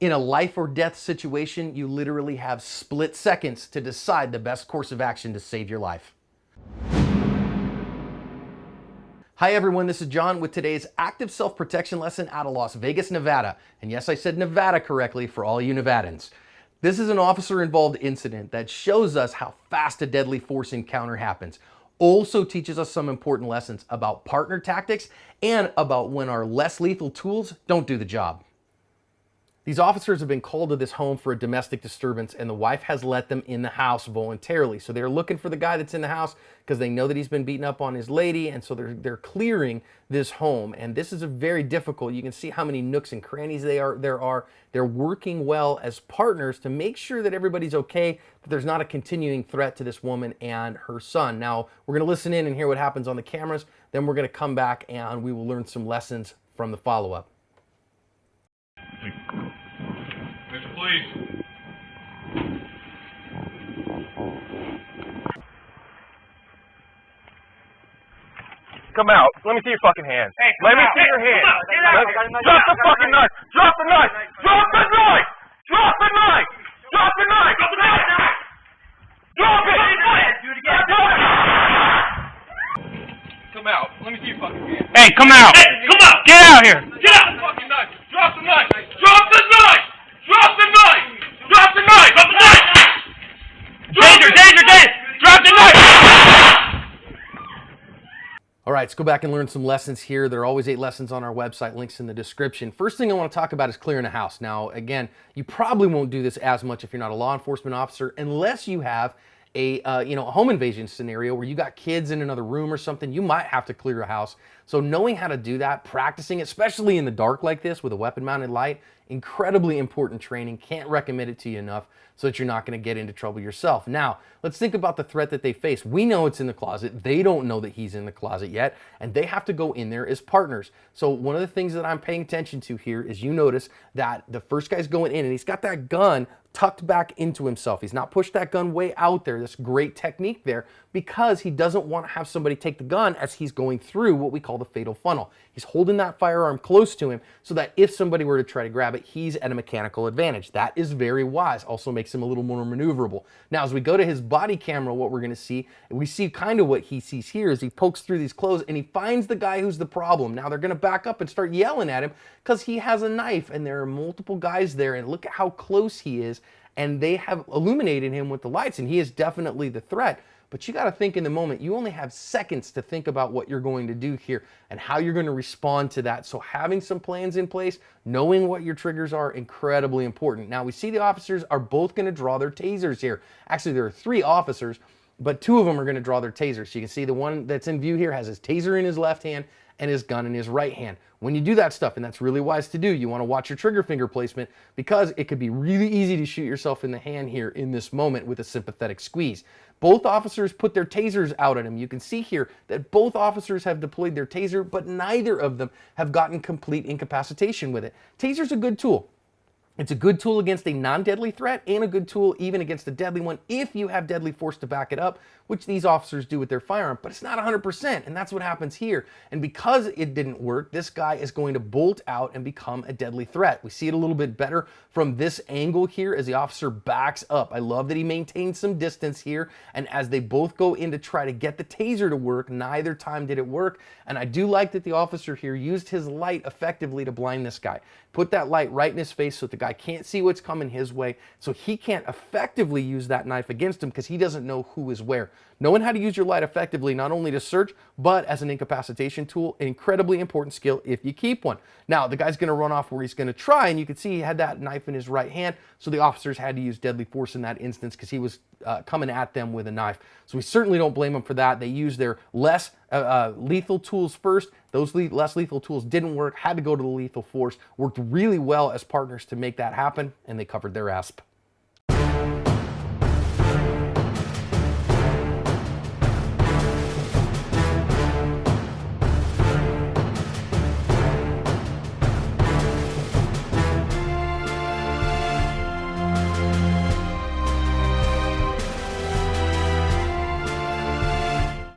In a life or death situation, you literally have split seconds to decide the best course of action to save your life. Hi everyone, this is John with today's active self-protection lesson out of Las Vegas, Nevada. And yes, I said Nevada correctly for all you Nevadans. This is an officer-involved incident that shows us how fast a deadly force encounter happens. Also teaches us some important lessons about partner tactics and about when our less lethal tools don't do the job. These officers have been called to this home for a domestic disturbance, and the wife has let them in the house voluntarily. So they're looking for the guy that's in the house because they know that he's been beating up on his lady, and so they're clearing this home. And this is a very difficult. You can see how many nooks and crannies there are. They're working well as partners to make sure that everybody's okay, that there's not a continuing threat to this woman and her son. Now, we're going to listen in and hear what happens on the cameras. Then we're going to come back and we will learn some lessons from the follow-up. Please. Come out. Let me see your fucking hands. Hey, let me out. see your hands. Get out. Drop the fucking knife. Drop the knife. Drop the knife. Drop the knife. Drop the knife. Drop the knife. Drop it. Do it again. Come out. Let me see your fucking hands. Hey, come out. Hey, come out. Get out here. Get out the fucking knife. Drop the knife. Drop the knife. Drop the knife. Drop the knife. Drop the knife. Danger, danger, danger. Drop the knife. All right, let's go back and learn some lessons here. There are always 8 lessons on our website, links in the description. First thing I want to talk about is clearing a house. Now, again, you probably won't do this as much if you're not a law enforcement officer, unless you have a home invasion scenario where you got kids in another room or something. You might have to clear a house. So knowing how to do that, practicing, especially in the dark like this with a weapon-mounted light, incredibly important training. Can't recommend it to you enough so that you're not going to get into trouble yourself. Now, let's think about the threat that they face. We know it's in the closet. They don't know that he's in the closet yet, and they have to go in there as partners. So one of the things that I'm paying attention to here is you notice that the first guy's going in and he's got that gun tucked back into himself. He's not pushed that gun way out there. This great technique there because he doesn't want to have somebody take the gun as he's going through what we call the fatal funnel. He's holding that firearm close to him so that if somebody were to try to grab it, he's at a mechanical advantage. That is very wise. Also makes him a little more maneuverable. Now, as we go to his body camera, what we're going to see, and we see kind of what he sees here is he pokes through these clothes and he finds the guy who's the problem. Now, they're going to back up and start yelling at him because he has a knife and there are multiple guys there, and look at how close he is, and they have illuminated him with the lights, and he is definitely the threat. But you got to think in the moment. You only have seconds to think about what you're going to do here and how you're going to respond to that. So having some plans in place, knowing what your triggers are, incredibly important. Now, we see the officers are both going to draw their tasers here. Actually, there are 3 officers, but 2 of them are going to draw their tasers. So you can see the one that's in view here has his taser in his left hand and his gun in his right hand. When you do that stuff, and that's really wise to do, you want to watch your trigger finger placement because it could be really easy to shoot yourself in the hand here in this moment with a sympathetic squeeze. Both officers put their tasers out at him. You can see here that both officers have deployed their taser, but neither of them have gotten complete incapacitation with it. Taser's a good tool. It's a good tool against a non-deadly threat and a good tool even against a deadly one if you have deadly force to back it up, which these officers do with their firearm, but it's not 100%, and that's what happens here. And because it didn't work, this guy is going to bolt out and become a deadly threat. We see it a little bit better from this angle here as the officer backs up. I love that he maintains some distance here, and as they both go in to try to get the taser to work, neither time did it work, and I do like that the officer here used his light effectively to blind this guy. Put that light right in his face so that the guy can't see what's coming his way, so he can't effectively use that knife against him because he doesn't know who is where. Knowing how to use your light effectively, not only to search, but as an incapacitation tool, an incredibly important skill if you keep one. Now, the guy's gonna run off where he's gonna try, and you can see he had that knife in his right hand, so the officers had to use deadly force in that instance because he was coming at them with a knife. So we certainly don't blame them for that. They used their less lethal tools first. Those less lethal tools didn't work, had to go to the lethal force, worked really well as partners to make that happen, and they covered their ass.